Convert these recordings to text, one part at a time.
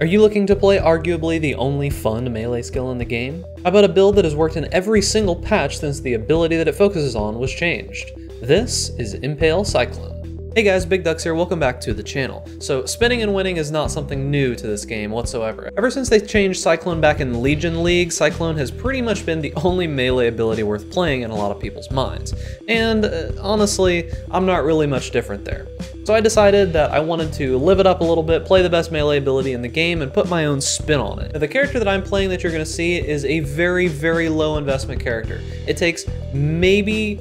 Are you looking to play arguably the only fun melee skill in the game? How about a build that has worked in every single patch since the ability that it focuses on was changed? This is IMPALE CYCLONE. Hey guys, Big Ducks here, welcome back to the channel. So spinning and winning is not something new to this game whatsoever. Ever since they changed Cyclone back in Legion League, Cyclone has pretty much been the only melee ability worth playing in a lot of people's minds. And honestly, I'm not really much different there. So I decided that I wanted to live it up a little bit, play the best melee ability in the game, and put my own spin on it. Now, the character that I'm playing that you're going to see is a very, very low investment character. It takes maybe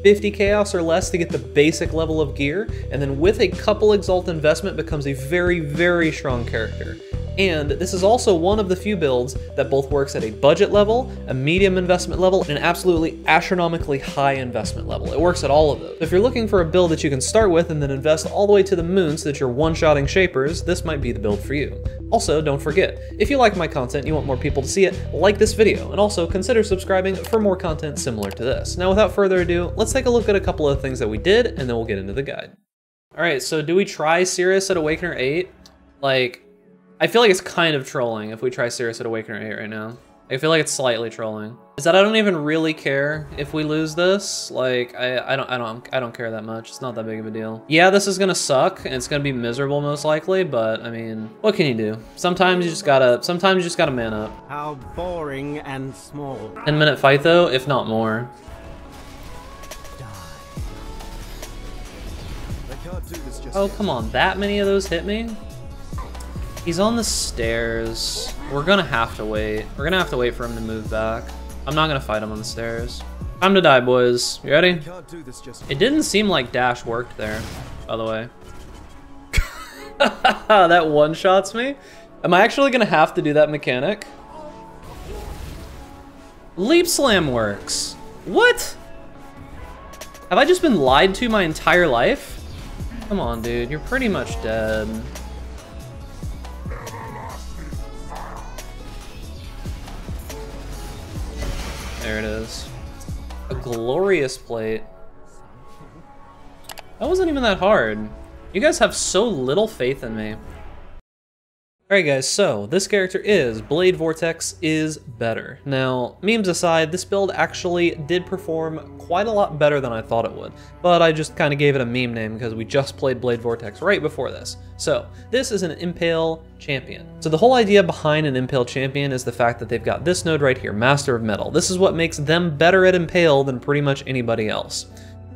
50 chaos or less to get the basic level of gear, and then with a couple exalt investment becomes a very, very strong character. And this is also one of the few builds that both works at a budget level, a medium investment level, and an absolutely astronomically high investment level. It works at all of those. If you're looking for a build that you can start with and then invest all the way to the moon so that you're one-shotting shapers, this might be the build for you. Also, don't forget, if you like my content and you want more people to see it, like this video, and also consider subscribing for more content similar to this. Now, without further ado, let's take a look at a couple of things that we did, and then we'll get into the guide. All right, so do we try Cirrus at Awakener 8? Like, I feel like it's kind of trolling if we try Cirrus at Awakener 8 right now. I feel like it's slightly trolling. Is that I don't even really care if we lose this. Like, I don't care that much. It's not that big of a deal. Yeah, this is gonna suck and it's gonna be miserable most likely, but I mean, what can you do? Sometimes you just gotta man up. How boring and small. 10-minute fight though, if not more. Oh, come on, that many of those hit me? He's on the stairs. We're gonna have to wait. We're gonna have to wait for him to move back. I'm not gonna fight him on the stairs. Time to die, boys. You ready? It didn't seem like dash worked there, by the way. That one-shots me? Am I actually gonna have to do that mechanic? Leap slam works. What? Have I just been lied to my entire life? Come on, dude. You're pretty much dead. There it is. A glorious plate. That wasn't even that hard. You guys have so little faith in me. Alright guys, so this character is Blade Vortex is better. Now, memes aside, this build actually did perform quite a lot better than I thought it would, but I just kind of gave it a meme name because we just played Blade Vortex right before this. So, this is an Impale champion. So the whole idea behind an Impale champion is the fact that they've got this node right here, Master of Metal. This is what makes them better at Impale than pretty much anybody else.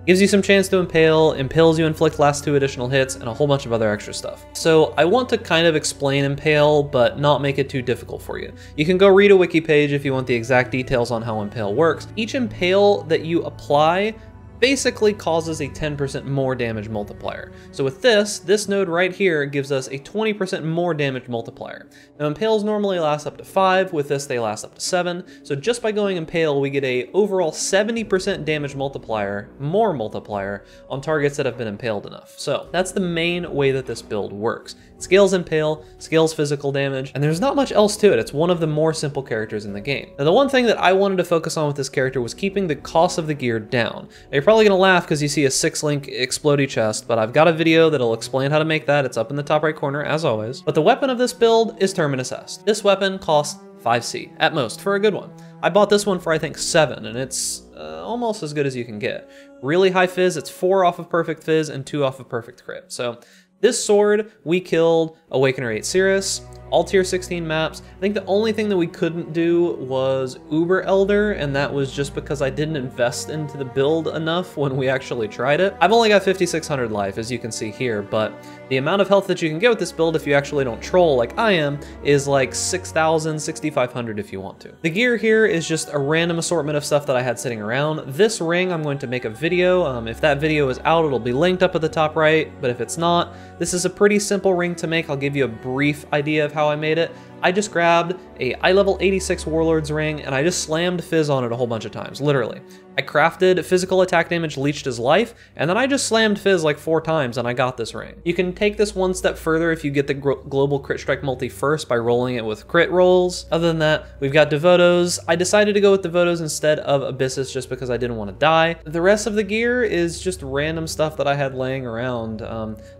Gives you some chance to impale, impales you inflict last 2 additional hits, and a whole bunch of other extra stuff. So I want to kind of explain impale, but not make it too difficult for you. You can go read a wiki page if you want the exact details on how impale works. Each impale that you apply basically causes a 10% more damage multiplier. So with this node right here gives us a 20% more damage multiplier. Now impales normally last up to 5, with this they last up to 7, so just by going impale we get a overall 70% damage multiplier, more multiplier, on targets that have been impaled enough. So that's the main way that this build works. It scales impale, scales physical damage, and there's not much else to it. It's one of the more simple characters in the game. Now the one thing that I wanted to focus on with this character was keeping the cost of the gear down. Now, you're probably gonna laugh because you see a 6-link explodey chest, but I've got a video that'll explain how to make that. It's up in the top right corner as always. But the weapon of this build is Terminus Est. This weapon costs 5C at most for a good one. I bought this one for I think 7, and it's almost as good as you can get. Really high fizz, it's 4 off of perfect fizz and 2 off of perfect crit. So this sword, we killed Awakener 8 Cirrus, all tier 16 maps. I think the only thing that we couldn't do was Uber Elder, and that was just because I didn't invest into the build enough when we actually tried it. I've only got 5,600 life, as you can see here, but the amount of health that you can get with this build if you actually don't troll like I am is like 6,000, 6,500 if you want to. The gear here is just a random assortment of stuff that I had sitting around. This ring, I'm going to make a video. If that video is out, it'll be linked up at the top right, but if it's not, this is a pretty simple ring to make. I'll give you a brief idea of how I made it. I just grabbed a eye level 86 Warlord's Ring and I just slammed Fizz on it a whole bunch of times, literally. I crafted physical attack damage leached his life, and then I just slammed Fizz like 4 times and I got this ring. You can take this one step further if you get the global crit strike multi first by rolling it with crit rolls. Other than that, we've got Devotos. I decided to go with Devotos instead of Abyssus just because I didn't want to die. The rest of the gear is just random stuff that I had laying around.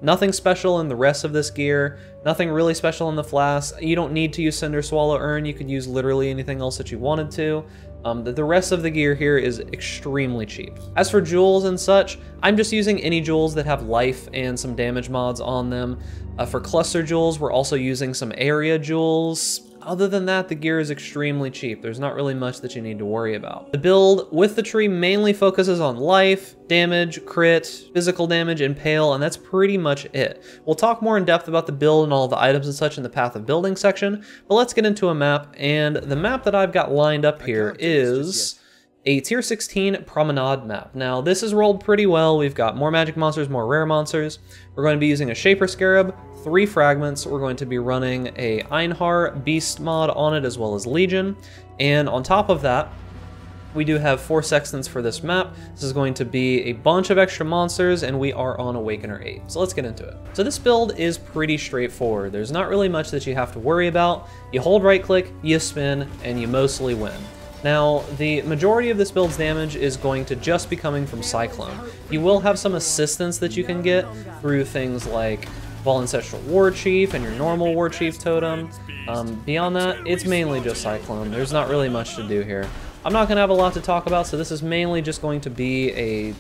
Nothing special in the rest of this gear. Nothing really special in the flask. You don't need to use Cinder Swallow Urn. You could use literally anything else that you wanted to. The rest of the gear here is extremely cheap. As for jewels and such, I'm just using any jewels that have life and some damage mods on them. For cluster jewels, we're also using some area jewels. Other than that, the gear is extremely cheap. There's not really much that you need to worry about. The build with the tree mainly focuses on life, damage, crit, physical damage, impale, and that's pretty much it. We'll talk more in depth about the build and all the items and such in the Path of Building section, but let's get into a map, and the map that I've got lined up here is a tier 16 promenade map. Now this is rolled pretty well. We've got more magic monsters, more rare monsters. We're going to be using a Shaper Scarab, 3 fragments. We're going to be running a Einhar Beast mod on it as well as Legion. And on top of that, we do have 4 sextants for this map. This is going to be a bunch of extra monsters, and we are on Awakener 8. So let's get into it. So this build is pretty straightforward. There's not really much that you have to worry about. You hold right click, you spin, and you mostly win. Now, the majority of this build's damage is going to just be coming from Cyclone. You will have some assistance that you can get through things like Vol Ancestral War Chief and your normal War Chief totem. Beyond that, it's mainly just Cyclone. There's not really much to do here. I'm not going to have a lot to talk about, so this is mainly just going to be a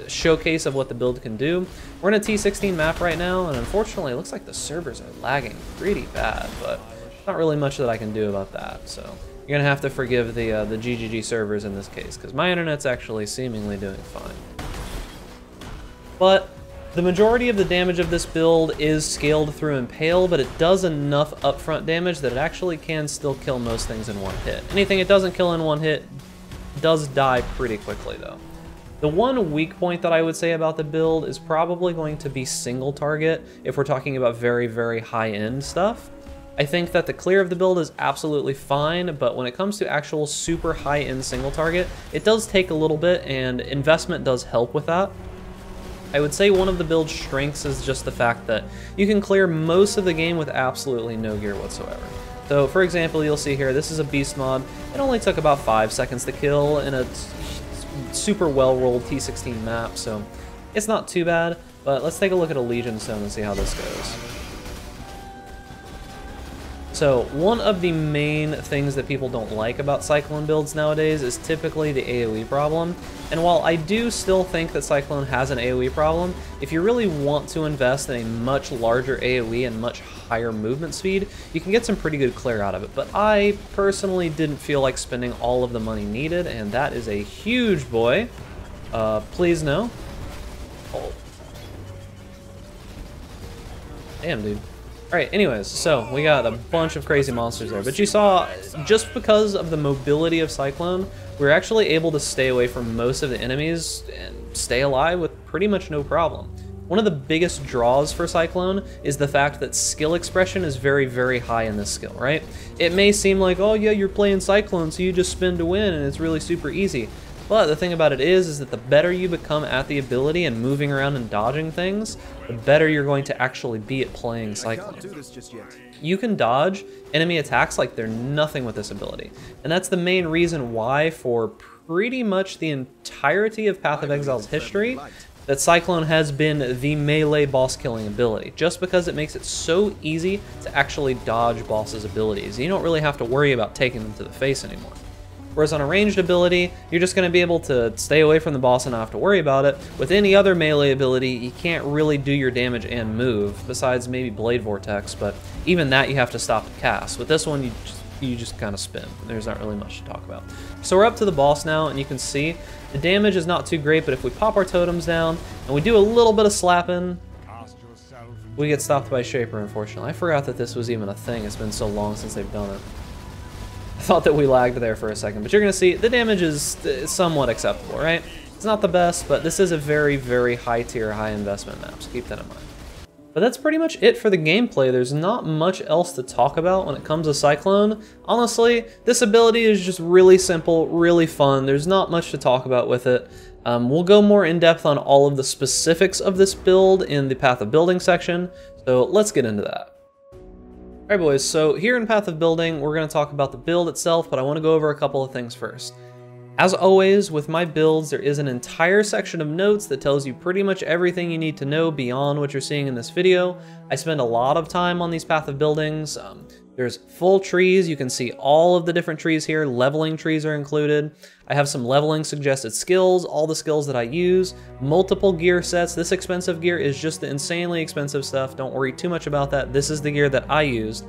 showcase of what the build can do. We're in a T16 map right now, and unfortunately it looks like the servers are lagging pretty bad, but not really much that I can do about that, so you're gonna have to forgive the GGG servers in this case, because my internet's actually seemingly doing fine. But the majority of the damage of this build is scaled through Impale, but it does enough upfront damage that it actually can still kill most things in one hit. Anything it doesn't kill in one hit does die pretty quickly though. The one weak point that I would say about the build is probably going to be single target if we're talking about very, very high-end stuff. I think that the clear of the build is absolutely fine, but when it comes to actual super high-end single target, it does take a little bit, and investment does help with that. I would say one of the build's strengths is just the fact that you can clear most of the game with absolutely no gear whatsoever. So, for example, you'll see here, this is a Beast mod. It only took about 5 seconds to kill in a super well-rolled T16 map, so it's not too bad, but let's take a look at a Legion Stone and see how this goes. So one of the main things that people don't like about Cyclone builds nowadays is typically the AoE problem. And while I do still think that Cyclone has an AoE problem, if you really want to invest in a much larger AoE and much higher movement speed, you can get some pretty good clear out of it. But I personally didn't feel like spending all of the money needed, and that is a huge boy. Please no. Oh. Damn, dude. Alright, anyways, so we got a bunch of crazy monsters there, but you saw, just because of the mobility of Cyclone, we were actually able to stay away from most of the enemies and stay alive with pretty much no problem. One of the biggest draws for Cyclone is the fact that skill expression is very, very high in this skill, right? It may seem like, oh yeah, you're playing Cyclone, so you just spin to win and it's really super easy. But the thing about it is that the better you become at the ability and moving around and dodging things, the better you're going to actually be at playing Cyclone. You can dodge enemy attacks like they're nothing with this ability. And that's the main reason why, for pretty much the entirety of Path of Exile's history, that Cyclone has been the melee boss killing ability, just because it makes it so easy to actually dodge bosses' abilities. You don't really have to worry about taking them to the face anymore. Whereas on a ranged ability, you're just going to be able to stay away from the boss and not have to worry about it. With any other melee ability, you can't really do your damage and move, besides maybe Blade Vortex, but even that you have to stop to cast. With this one, you just kind of spin. There's not really much to talk about. So we're up to the boss now, and you can see the damage is not too great, but if we pop our totems down and we do a little bit of slapping, we get stopped by Shaper, unfortunately. I forgot that this was even a thing. It's been so long since they've done it. I thought that we lagged there for a second, but you're going to see the damage is somewhat acceptable, right? It's not the best, but this is a very, very high tier, high investment map, so keep that in mind. But that's pretty much it for the gameplay. There's not much else to talk about when it comes to Cyclone. Honestly, this ability is just really simple, really fun. There's not much to talk about with it. We'll go more in depth on all of the specifics of this build in the Path of Building section, so let's get into that. Alright boys, so here in Path of Building, we're going to talk about the build itself, but I want to go over a couple of things first. As always, with my builds, there is an entire section of notes that tells you pretty much everything you need to know beyond what you're seeing in this video. I spend a lot of time on these Path of Buildings. There's full trees, you can see all of the different trees here, leveling trees are included. I have some leveling suggested skills, all the skills that I use, multiple gear sets. This expensive gear is just the insanely expensive stuff, don't worry too much about that. This is the gear that I used.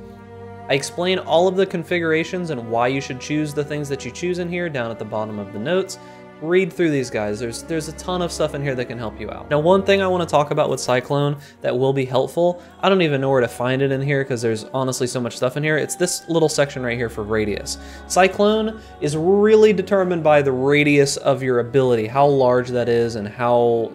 I explain all of the configurations and why you should choose the things that you choose in here down at the bottom of the notes. Read through these guys, there's a ton of stuff in here that can help you out. Now one thing I want to talk about with Cyclone that will be helpful, I don't even know where to find it in here because there's honestly so much stuff in here, it's this little section right here for radius. Cyclone is really determined by the radius of your ability, how large that is and how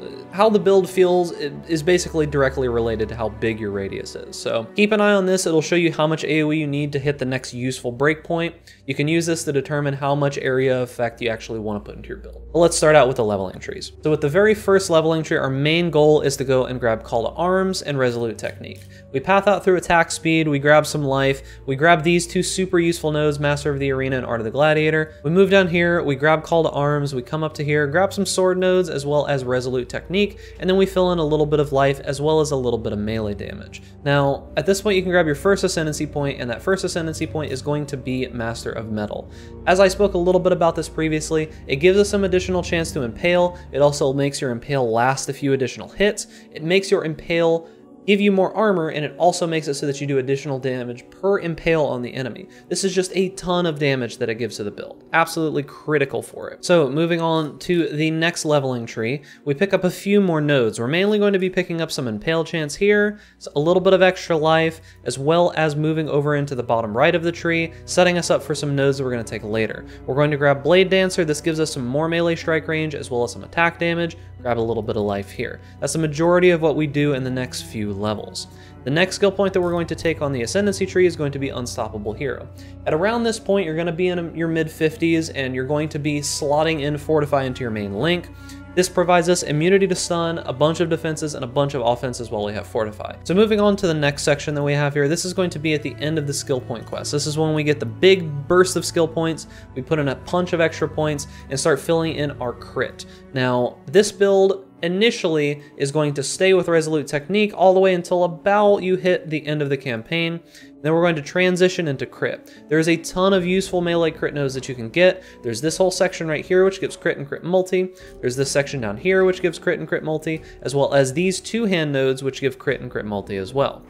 the build feels is basically directly related to how big your radius is. So keep an eye on this, it'll show you how much AoE you need to hit the next useful breakpoint. You can use this to determine how much area effect you actually want to put into your build. But let's start out with the leveling trees. So with the very first leveling tree, our main goal is to go and grab Call to Arms and Resolute Technique. We path out through attack speed, we grab some life, we grab these two super useful nodes, Master of the Arena and Art of the Gladiator. We move down here, we grab Call to Arms, we come up to here, grab some sword nodes as well as Resolute Technique, and then we fill in a little bit of life as well as a little bit of melee damage. Now, at this point you can grab your first Ascendancy point, and that first Ascendancy point is going to be Master of Metal. As I spoke a little bit about this previously, it gives us some additional chance to impale. It also makes your impale last a few additional hits. It makes your impale give you more armor, and it also makes it so that you do additional damage per impale on the enemy. This is just a ton of damage that it gives to the build. Absolutely critical for it. So moving on to the next leveling tree, we pick up a few more nodes. We're mainly going to be picking up some impale chance here, so a little bit of extra life, as well as moving over into the bottom right of the tree, setting us up for some nodes that we're going to take later. We're going to grab Blade Dancer. This gives us some more melee strike range as well as some attack damage. Grab a little bit of life here. That's the majority of what we do in the next few levels. The next skill point that we're going to take on the Ascendancy tree is going to be Unstoppable Hero. At around this point, you're going to be in your mid-50s, and you're going to be slotting in Fortify into your main link. This provides us immunity to stun, a bunch of defenses, and a bunch of offenses while we have Fortify. So moving on to the next section that we have here, this is going to be at the end of the skill point quest. This is when we get the big burst of skill points, we put in a punch of extra points, and start filling in our crit. Now, this build initially is going to stay with Resolute Technique all the way until about you hit the end of the campaign. Then we're going to transition into crit. There's a ton of useful melee crit nodes that you can get. There's this whole section right here, which gives crit and crit multi. There's this section down here, which gives crit and crit multi, as well as these two-hand nodes, which give crit and crit multi as well.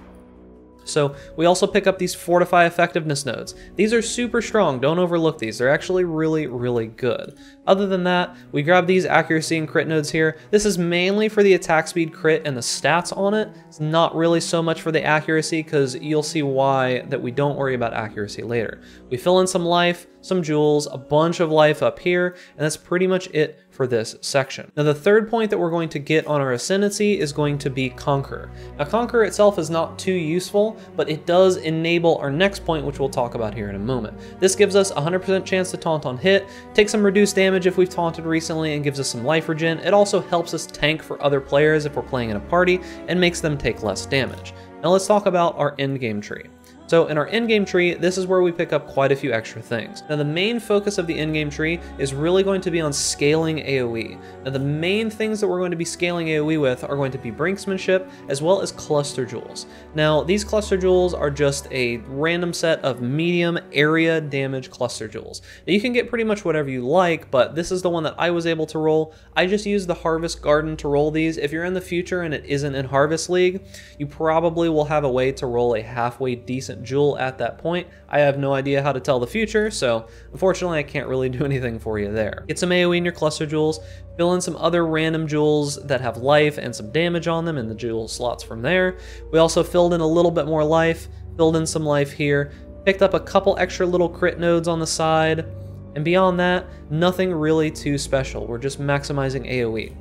So we also pick up these Fortify Effectiveness nodes. These are super strong, don't overlook these. They're actually really, really good. Other than that, we grab these Accuracy and Crit nodes here. This is mainly for the attack speed, crit, and the stats on it. It's not really so much for the accuracy, because you'll see why that we don't worry about accuracy later. We fill in some life, some jewels, a bunch of life up here, and that's pretty much it for this section. Now the third point that we're going to get on our Ascendancy is going to be Conqueror. Now Conqueror itself is not too useful, but it does enable our next point, which we'll talk about here in a moment. This gives us 100% chance to taunt on hit, take some reduced damage if we've taunted recently, and gives us some life regen. It also helps us tank for other players if we're playing in a party, and makes them take less damage. Now let's talk about our endgame tree. So in our endgame tree, this is where we pick up quite a few extra things. Now the main focus of the endgame tree is really going to be on scaling AoE. Now the main things that we're going to be scaling AoE with are going to be Brinksmanship as well as Cluster Jewels. Now these Cluster Jewels are just a random set of medium area damage Cluster Jewels. Now you can get pretty much whatever you like, but this is the one that I was able to roll. I just used the Harvest Garden to roll these. If you're in the future and it isn't in Harvest League, you probably will have a way to roll a halfway decent jewel at that point. I have no idea how to tell the future, so unfortunately I can't really do anything for you there. Get some AoE in your Cluster Jewels, fill in some other random jewels that have life and some damage on them in the jewel slots from there. We also filled in a little bit more life, filled in some life here, picked up a couple extra little crit nodes on the side, and beyond that, nothing really too special. We're just maximizing AoE.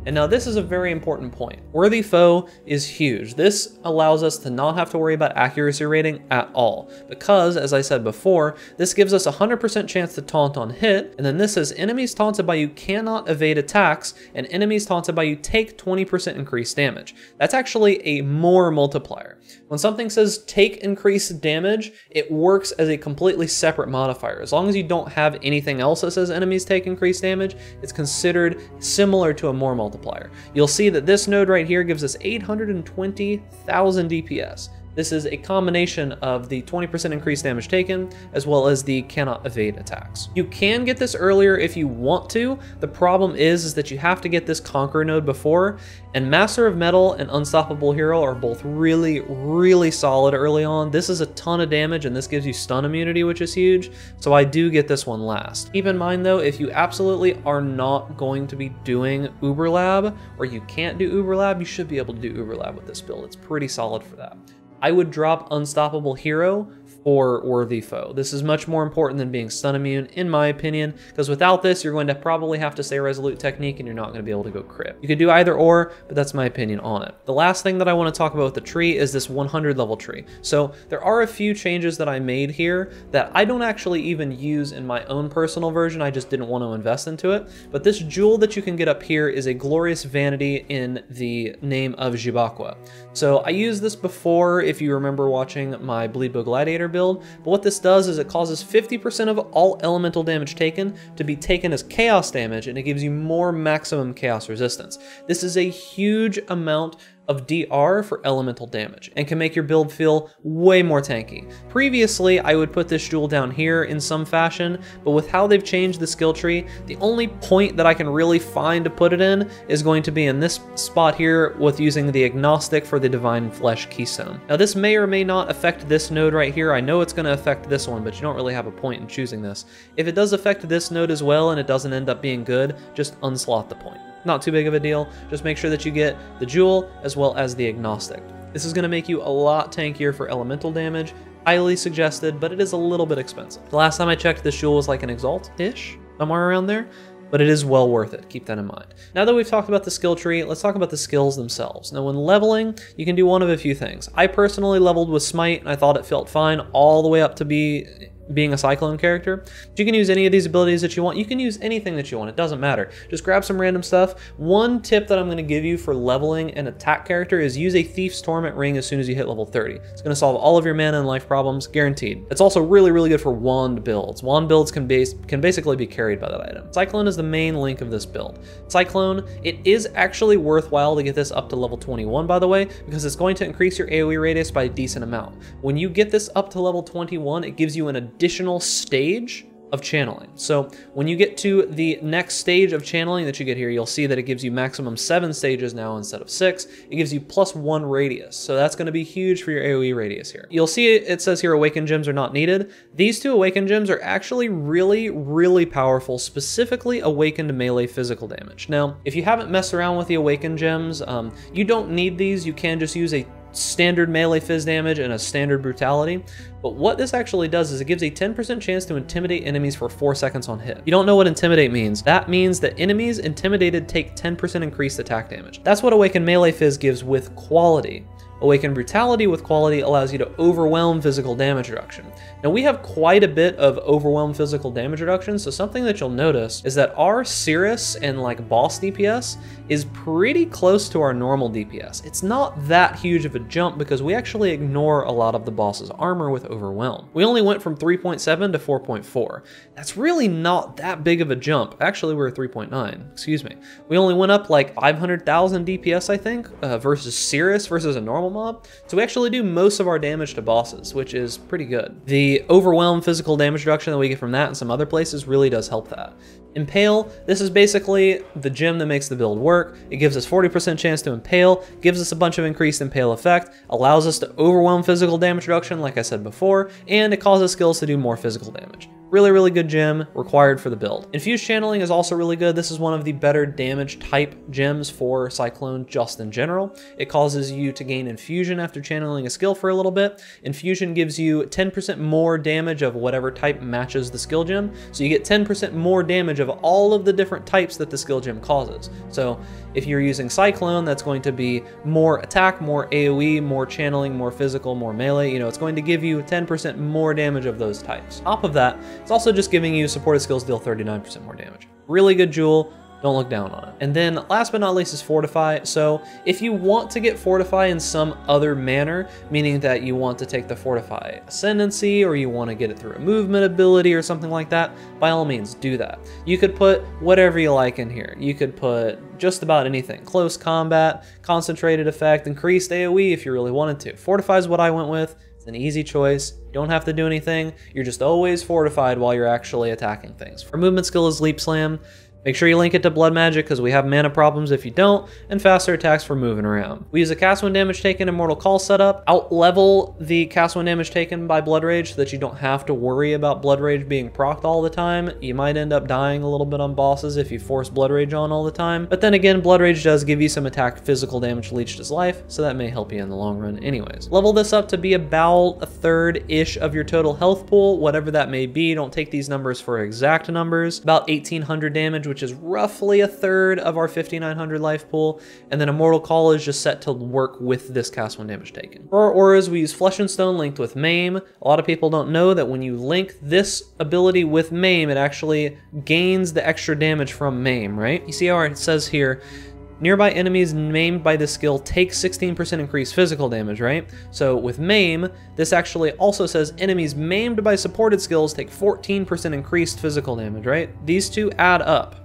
And now this is a very important point. Worthy Foe is huge. This allows us to not have to worry about accuracy rating at all, because as I said before, this gives us a 100% chance to taunt on hit, and then this says enemies taunted by you cannot evade attacks, and enemies taunted by you take 20% increased damage. That's actually a more multiplier. When something says take increased damage, it works as a completely separate modifier. As long as you don't have anything else that says enemies take increased damage, it's considered similar to a more multiplier. You'll see that this node right here gives us 820,000 DPS. This is a combination of the 20% increased damage taken, as well as the cannot evade attacks. You can get this earlier if you want to. The problem is that you have to get this Conqueror node before, and Master of Metal and Unstoppable Hero are both really, really solid early on. This is a ton of damage, and this gives you stun immunity, which is huge, so I do get this one last. Keep in mind though, if you absolutely are not going to be doing Uber Lab, or you can't do Uber Lab, you should be able to do Uber Lab with this build. It's pretty solid for that. I would drop Unstoppable Hero for Worthy Foe. This is much more important than being stun immune, in my opinion, because without this, you're going to probably have to say Resolute Technique and you're not going to be able to go crit. You could do either or, but that's my opinion on it. The last thing that I want to talk about with the tree is this 100 level tree. So there are a few changes that I made here that I don't actually even use in my own personal version. I just didn't want to invest into it. But this jewel that you can get up here is a Glorious Vanity in the name of Jibakwa. So I used this before, if you remember watching my Bleed Bow Gladiator build, but what this does is it causes 50% of all elemental damage taken to be taken as chaos damage, and it gives you more maximum chaos resistance. This is a huge amount of DR for elemental damage and can make your build feel way more tanky. Previously, I would put this jewel down here in some fashion, but with how they've changed the skill tree, the only point that I can really find to put it in is going to be in this spot here with using the Agnostic for the Divine Flesh Keystone. Now this may or may not affect this node right here. I know it's going to affect this one, but you don't really have a point in choosing this. If it does affect this node as well and it doesn't end up being good, just unslot the point. Not too big of a deal. Just make sure that you get the jewel as well as the Agnostic. This is going to make you a lot tankier for elemental damage. Highly suggested, but it is a little bit expensive. The last time I checked, this jewel was like an Exalt-ish, somewhere around there, but it is well worth it. Keep that in mind. Now that we've talked about the skill tree, let's talk about the skills themselves. Now when leveling, you can do one of a few things. I personally leveled with Smite, and I thought it felt fine all the way up to being a Cyclone character. But you can use any of these abilities that you want. You can use anything that you want. It doesn't matter. Just grab some random stuff. One tip that I'm going to give you for leveling an attack character is use a Thief's Torment Ring as soon as you hit level 30. It's going to solve all of your mana and life problems, guaranteed. It's also really, really good for wand builds. Wand builds can basically be carried by that item. Cyclone is the main link of this build. Cyclone, it is actually worthwhile to get this up to level 21, by the way, because it's going to increase your AoE radius by a decent amount. When you get this up to level 21, it gives you an additional stage of channeling. So when you get to the next stage of channeling that you get here, you'll see that it gives you maximum 7 stages now instead of 6. It gives you +1 radius. So that's going to be huge for your AoE radius here. You'll see it says here Awakened Gems are not needed. These 2 Awakened Gems are actually really, really powerful, specifically Awakened melee physical damage. Now, if you haven't messed around with the Awakened Gems, you don't need these. You can just use a standard melee phys damage and a standard brutality. But what this actually does is it gives a 10% chance to intimidate enemies for 4 seconds on hit. You don't know what intimidate means. That means that enemies intimidated take 10% increased attack damage. That's what Awakened melee phys gives with quality. Awakened Brutality with quality allows you to overwhelm physical damage reduction. Now we have quite a bit of overwhelm physical damage reduction, so something that you'll notice is that our Cirrus and like boss DPS is pretty close to our normal DPS. It's not that huge of a jump because we actually ignore a lot of the boss's armor with overwhelm. We only went from 3.7 to 4.4. That's really not that big of a jump. Actually, we're at 3.9, excuse me. We only went up like 500,000 DPS, I think, versus Cirrus versus a normal mob. So we actually do most of our damage to bosses, which is pretty good. The overwhelm physical damage reduction that we get from that and some other places really does help that. Impale, this is basically the gem that makes the build work. It gives us 40% chance to impale, gives us a bunch of increased impale effect, allows us to overwhelm physical damage reduction like I said before, and it causes skills to do more physical damage. Really, really good gem, required for the build. Infused Channeling is also really good. This is one of the better damage type gems for Cyclone just in general. It causes you to gain Infusion after channeling a skill for a little bit. Infusion gives you 10% more damage of whatever type matches the skill gem. So you get 10% more damage of all of the different types that the skill gem causes. So If you're using Cyclone, that's going to be more attack, more AoE, more channeling, more physical, more melee. You know, it's going to give you 10% more damage of those types. On top of that, it's also just giving you supported skills deal 39% more damage. Really good jewel. Don't look down on it. And then last but not least is Fortify. So if you want to get Fortify in some other manner, meaning that you want to take the Fortify Ascendancy or you want to get it through a movement ability or something like that, by all means do that. You could put whatever you like in here. You could put just about anything. Close combat, concentrated effect, increased AoE if you really wanted to. Fortify is what I went with. It's an easy choice. You don't have to do anything. You're just always fortified while you're actually attacking things. Our movement skill is Leap Slam. Make sure you link it to Blood Magic because we have mana problems if you don't, and faster attacks for moving around. We use a cast when damage taken Immortal Call setup, out-level the cast when damage taken by Blood Rage so that you don't have to worry about Blood Rage being procced all the time. You might end up dying a little bit on bosses if you force Blood Rage on all the time, but then again, Blood Rage does give you some attack physical damage leached as life, so that may help you in the long run anyways. Level this up to be about a third-ish of your total health pool, whatever that may be. Don't take these numbers for exact numbers. About 1800 damage, which is roughly a third of our 5900 life pool, and then Immortal Call is just set to work with this cast when damage taken. For our auras, we use Flesh and Stone linked with Maim. A lot of people don't know that when you link this ability with Maim, it actually gains the extra damage from Maim, right? You see how it says here, nearby enemies maimed by this skill take 16% increased physical damage, right? So with Maim, this actually also says enemies maimed by supported skills take 14% increased physical damage, right? These two add up.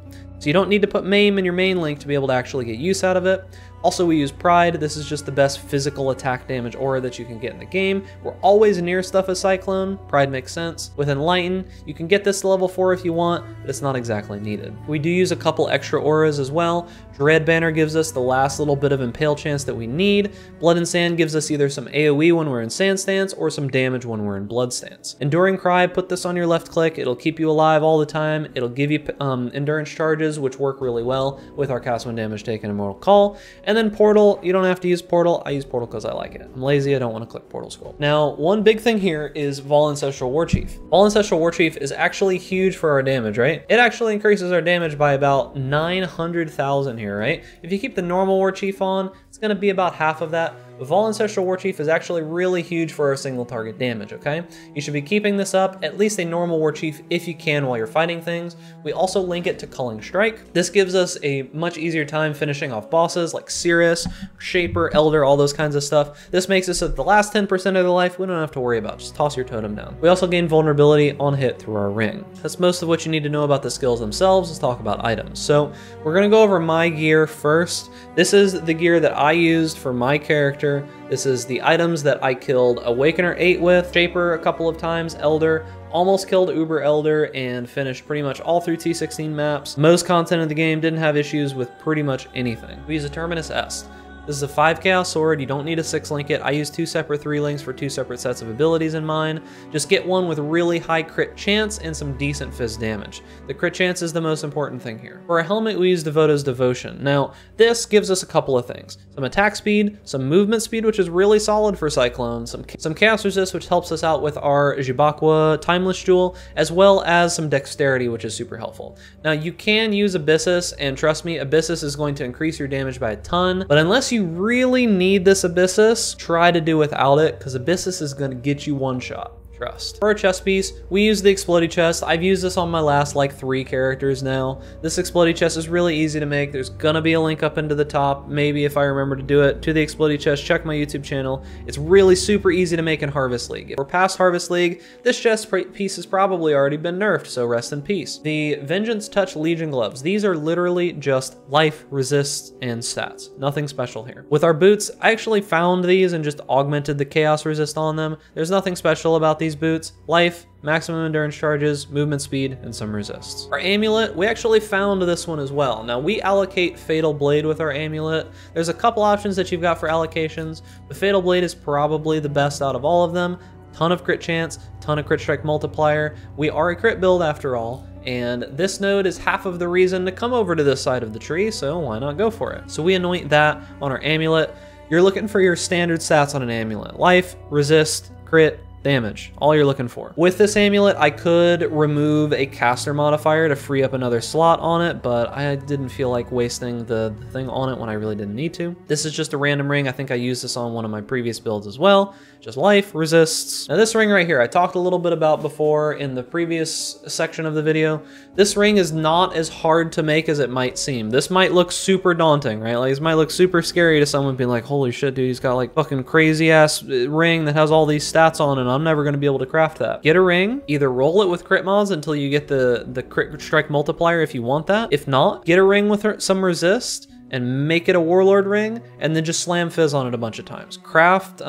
So you don't need to put Maim in your main link to be able to actually get use out of it. Also, we use Pride. This is just the best physical attack damage aura that you can get in the game. We're always near stuff as Cyclone. Pride makes sense. With Enlighten, you can get this to level 4 if you want, but it's not exactly needed. We do use a couple extra auras as well. Dread Banner gives us the last little bit of Impale chance that we need. Blood and Sand gives us either some AoE when we're in Sand stance or some damage when we're in Blood stance. Enduring Cry, put this on your left click. It'll keep you alive all the time. It'll give you endurance charges, which work really well with our cast when damage taken Immortal Call. And then Portal, you don't have to use Portal. I use Portal because I like it. I'm lazy, I don't want to click Portal Scroll. Now, one big thing here is Vol Ancestral Warchief. Vol Ancestral Warchief is actually huge for our damage, right? It actually increases our damage by about 900,000 here, right? If you keep the normal Warchief on, it's going to be about half of that. Vol Ancestral Warchief is actually really huge for our single target damage, okay? You should be keeping this up, at least a normal Warchief if you can while you're fighting things. We also link it to Culling Strike. This gives us a much easier time finishing off bosses like Cirrus, Shaper, Elder, all those kinds of stuff. This makes it so that the last 10% of their life we don't have to worry about. Just toss your totem down. We also gain vulnerability on hit through our ring. That's most of what you need to know about the skills themselves. Let's talk about items. So we're gonna go over my gear first. This is the gear that I used for my character. This is the items that I killed Awakener 8 with, Shaper a couple of times, Elder, almost killed Uber Elder, and finished pretty much all through T16 maps. Most content in the game didn't have issues with pretty much anything. We use a Terminus Est. This is a 5 Chaos Sword, you don't need a 6 link it. I use 2 separate 3 links for 2 separate sets of abilities in mine. Just get one with really high crit chance and some decent fizz damage. The crit chance is the most important thing here. For our helmet, we use Devoto's Devotion. Now, this gives us a couple of things. Some attack speed, some movement speed, which is really solid for Cyclone, some chaos resist, which helps us out with our Jibakwa Timeless Jewel, as well as some dexterity, which is super helpful. Now, you can use Abyssus, and trust me, Abyssus is going to increase your damage by a ton, but unless you really need this Abyssus, try to do without it, because Abyssus is going to get you one shot. Trust. For our chest piece, we use the Explodey chest. I've used this on my last like 3 characters now. This Explodey chest is really easy to make. There's gonna be a link up into the top, maybe if I remember to do it, to the Explodey chest. Check my YouTube channel. It's really super easy to make in Harvest League. If we're past Harvest League, this chest piece has probably already been nerfed, so rest in peace. The Vengeance Touch Legion gloves. These are literally just life, resists, and stats. Nothing special here. With our boots, I actually found these and just augmented the chaos resist on them. There's nothing special about these boots. Life, maximum endurance charges, movement speed, and some resists. Our amulet, we actually found this one as well. Now we allocate Fatal Blade with our amulet. There's a couple options that you've got for allocations. The Fatal Blade is probably the best out of all of them. Ton of crit chance, ton of crit strike multiplier. We are a crit build after all, and this node is half of the reason to come over to this side of the tree, so why not go for it? So we anoint that on our amulet. You're looking for your standard stats on an amulet. Life, resist, crit, damage, all you're looking for. With this amulet, I could remove a caster modifier to free up another slot on it, but I didn't feel like wasting the thing on it when I really didn't need to. This is just a random ring. I think I used this on one of my previous builds as well. Just life, resists. Now this ring right here, I talked a little bit about before in the previous section of the video. This ring is not as hard to make as it might seem. This might look super daunting, right? Like this might look super scary to someone being like, holy shit, dude, he's got like fucking crazy ass ring that has all these stats on it. I'm never gonna be able to craft that. Get a ring, either roll it with crit mods until you get the crit strike multiplier if you want that. If not, get a ring with some resist and make it a warlord ring, and then just slam fizz on it a bunch of times. Craft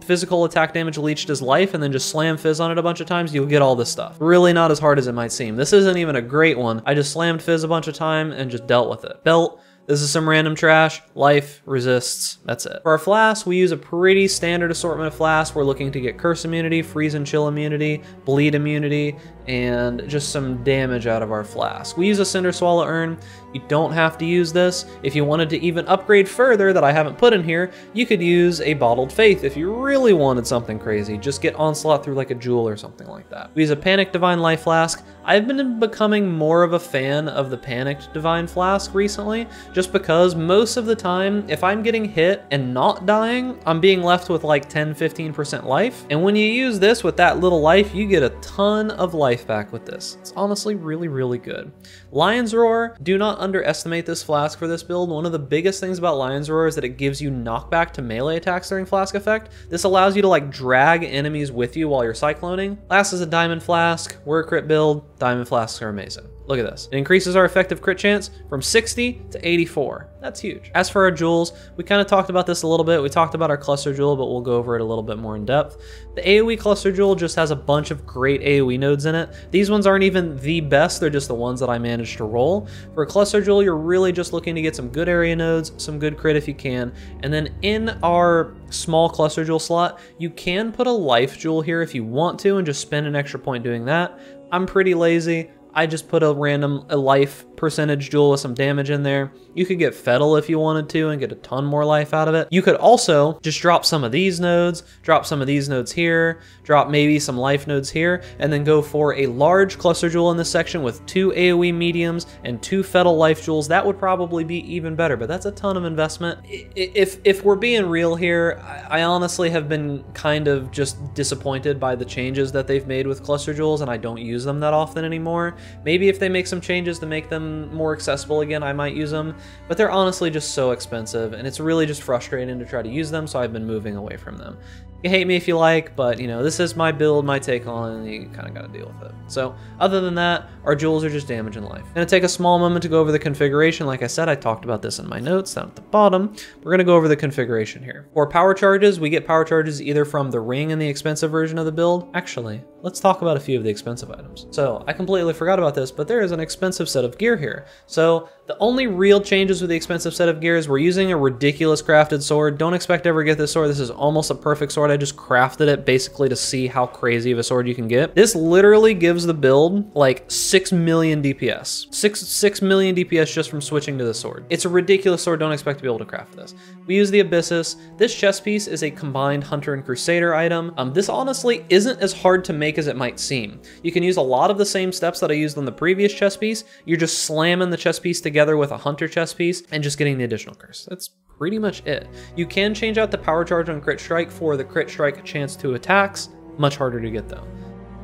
physical attack damage leached as life, and then just slam fizz on it a bunch of times. You'll get all this stuff. Really not as hard as it might seem. This isn't even a great one. I just slammed fizz a bunch of time and just dealt with it. Belt. This is some random trash, life, resists, that's it. For our flasks, we use a pretty standard assortment of flasks. We're looking to get curse immunity, freeze and chill immunity, bleed immunity, and just some damage out of our flask. We use a Cinder Swallow urn. You don't have to use this. If you wanted to even upgrade further that I haven't put in here, you could use a Bottled Faith if you really wanted something crazy. Just get Onslaught through like a jewel or something like that. We use a Panicked Divine Life Flask. I've been becoming more of a fan of the Panicked Divine Flask recently, just because most of the time, if I'm getting hit and not dying, I'm being left with like 10-15% life. And when you use this with that little life, you get a ton of life back with this. It's honestly really, really good. Lion's Roar, do not underestimate this flask for this build. One of the biggest things about Lion's Roar is that it gives you knockback to melee attacks during flask effect. This allows you to like drag enemies with you while you're cycloning. Last is a Diamond Flask. We're a crit build. Diamond Flasks are amazing. Look at this. It increases our effective crit chance from 60 to 84. That's huge. As for our jewels, we kind of talked about this a little bit. We talked about our cluster jewel, but we'll go over it a little bit more in depth. The AoE cluster jewel just has a bunch of great AoE nodes in it. These ones aren't even the best. They're just the ones that I managed to roll. For a cluster jewel, you're really just looking to get some good area nodes, some good crit if you can. And then in our small cluster jewel slot, you can put a life jewel here if you want to and just spend an extra point doing that. I'm pretty lazy. I just put a random life percentage jewel with some damage in there. You could get Fettle if you wanted to and get a ton more life out of it. You could also just drop some of these nodes, drop some of these nodes here, drop maybe some life nodes here, and then go for a large cluster jewel in this section with 2 AoE mediums and 2 Fettle life jewels. That would probably be even better, but that's a ton of investment. If we're being real here, I honestly have been kind of just disappointed by the changes that they've made with cluster jewels, and I don't use them that often anymore. Maybe if they make some changes to make them more accessible again, I might use them, but they're honestly just so expensive, and it's really just frustrating to try to use them, so I've been moving away from them. You hate me if you like, but you know, this is my build, my take on it, and you kind of got to deal with it. So other than that, our jewels are just damage and life. I'm going to take a small moment to go over the configuration. Like I said, I talked about this in my notes down at the bottom. We're going to go over the configuration here. For power charges, we get power charges either from the ring in the expensive version of the build. Actually, let's talk about a few of the expensive items. So I completely forgot about this, but there is an expensive set of gear here. So the only real changes with the expensive set of gear is we're using a ridiculous crafted sword. Don't expect to ever get this sword. This is almost a perfect sword. I just crafted it basically to see how crazy of a sword you can get. This literally gives the build like 6 million DPS. 6 million DPS just from switching to the sword. It's a ridiculous sword. Don't expect to be able to craft this. We use the Abyssus. This chest piece is a combined Hunter and Crusader item. This honestly isn't as hard to make as it might seem. You can use a lot of the same steps that I used on the previous chest piece. You're just slamming the chest piece together with a Hunter chest piece and just getting the additional curse. That's pretty much it. You can change out the power charge on crit strike for the crit strike chance to attacks. Much harder to get though.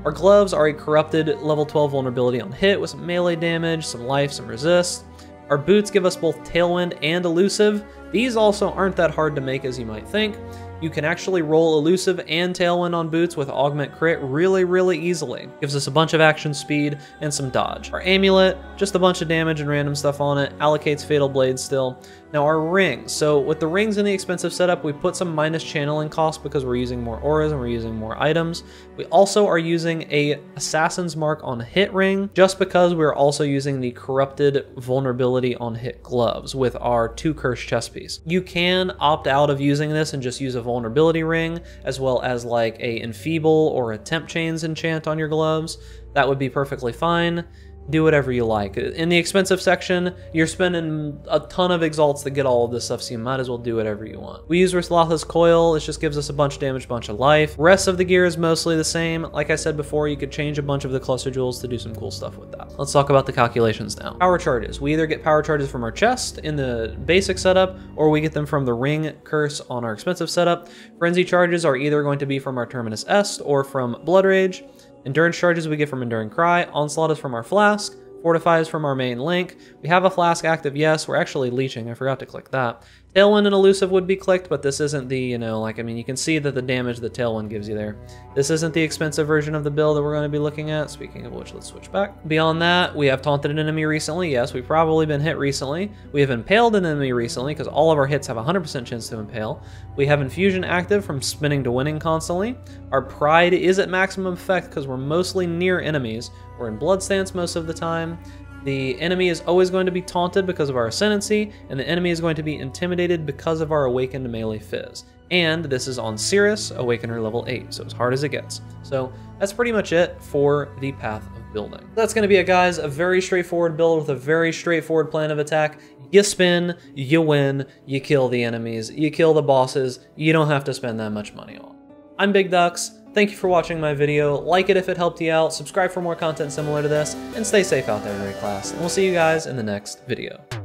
Our gloves are a corrupted level 12 vulnerability on hit with some melee damage, some life, some resist. Our boots give us both tailwind and elusive. These also aren't that hard to make as you might think. You can actually roll elusive and tailwind on boots with augment crit really, really easily. Gives us a bunch of action speed and some dodge. Our amulet, just a bunch of damage and random stuff on it, allocates fatal blades still. Now our rings. So with the rings in the expensive setup, we put some minus channeling cost because we're using more auras and we're using more items. We also are using a assassin's mark on hit ring just because we're also using the corrupted vulnerability on hit gloves with our 2 curse chest piece. You can opt out of using this and just use a vulnerability ring as well as like a enfeeble or a temp chains enchant on your gloves. That would be perfectly fine. do whatever you like. In the expensive section, you're spending a ton of exalts to get all of this stuff, so you might as well do whatever you want. We use Ruthlotha's Coil. It just gives us a bunch of damage, bunch of life. Rest of the gear is mostly the same. Like I said before, you could change a bunch of the cluster jewels to do some cool stuff with that. Let's talk about the calculations now. Power charges. We either get power charges from our chest in the basic setup, or we get them from the ring curse on our expensive setup. Frenzy charges are either going to be from our Terminus Est or from Blood Rage. Endurance charges we get from Enduring Cry. Onslaught is from our Flask. Fortify is from our main link. We have a Flask active, yes. We're actually leeching. I forgot to click that. Tailwind and Elusive would be clicked, but this isn't the, you can see that the damage that Tailwind gives you there. This isn't the expensive version of the build that we're going to be looking at. Speaking of which, let's switch back. Beyond that, we have taunted an enemy recently. Yes, we've probably been hit recently. We have impaled an enemy recently, because all of our hits have a 100% chance to impale. We have Infusion active from spinning to winning constantly. Our Pride is at maximum effect because we're mostly near enemies. We're in Blood Stance most of the time. The enemy is always going to be taunted because of our Ascendancy, and the enemy is going to be intimidated because of our Awakened Melee Fizz. And this is on Cirrus, Awakener level 8, so as hard as it gets. So that's pretty much it for the path of building. That's going to be it, guys. A very straightforward build with a very straightforward plan of attack. You spin, you win, you kill the enemies, you kill the bosses. You don't have to spend that much money on. I'm Big Ducks. Thank you for watching my video. Like it if it helped you out, subscribe for more content similar to this, and stay safe out there, Raid Class. And we'll see you guys in the next video.